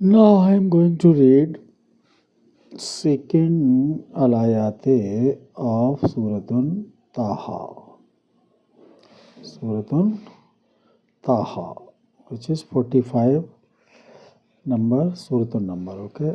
Now I am going to read second al-ayat of Suratun Taha. Suratun Taha, which is 45 number, Suratun number. Okay.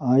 I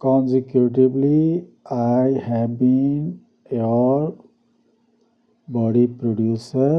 Consecutively, I have been your body producer,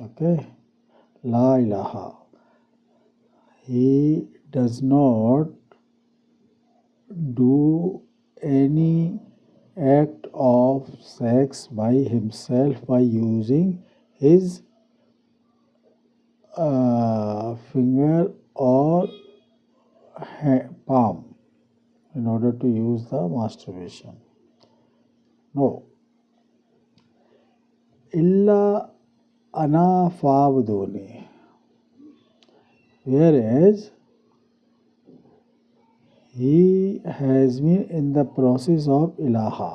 Okay. La ilaha. He does not do any act of sex by himself by using his finger or palm in order to use the masturbation. No. Illa ana fa'buduni. Whereas he has been in the process of ilaha.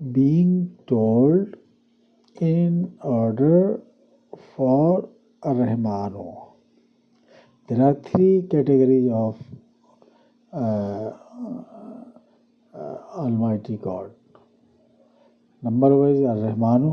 being told in order for Ar-Rahmanu. There are three categories of Almighty God. Number one is Ar-Rahmanu,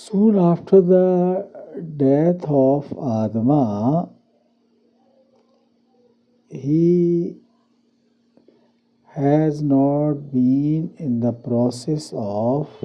Soon after the death of Adama, he has not been in the process of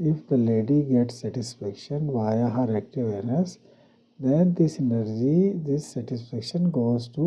If the lady gets satisfaction via her active awareness, then this energy, this satisfaction goes to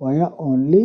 via only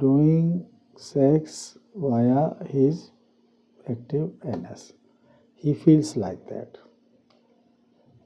doing sex via his active anus. He feels like that.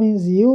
means you،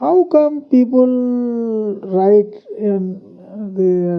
How come people write in their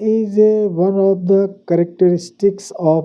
is one of the characteristics of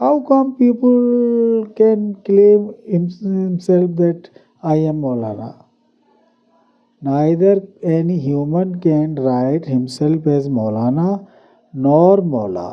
How come people can claim himself that I am Maulana? neither any human can write himself as Maulana nor Mawla.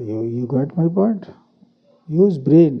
You got my point? Use brain.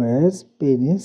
has penis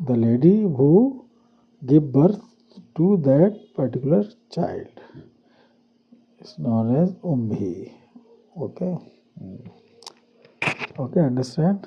The lady who gave birth to that particular child is known as Ummi. Okay? Okay, understand?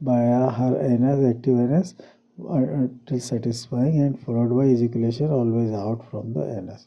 via her anus, active anus, till satisfying and followed by ejaculation always out from the anus.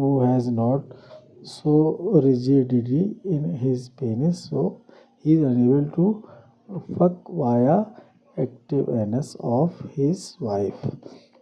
who has not so rigidity in his penis so he is unable to fuck via active anus of his wife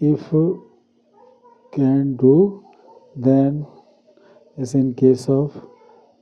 if can do then is in case of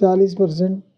40%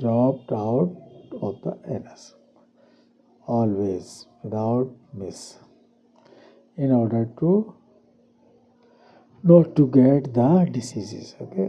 dropped out of the anus, always without miss, in order to not to get the diseases. Okay,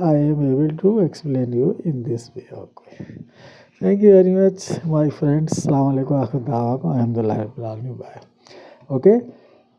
I am able to explain you in this way. Okay. Thank you very much, my friends. Assalamu alaikum wa rahmatullahi alhamdulillah rabbil alamin. Bye. Okay.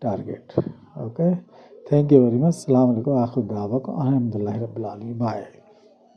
target. Okay, thank you very much. Assalamu alaikum. Akhir da'wakum alhamdulillahi rabbil alamin. Bye.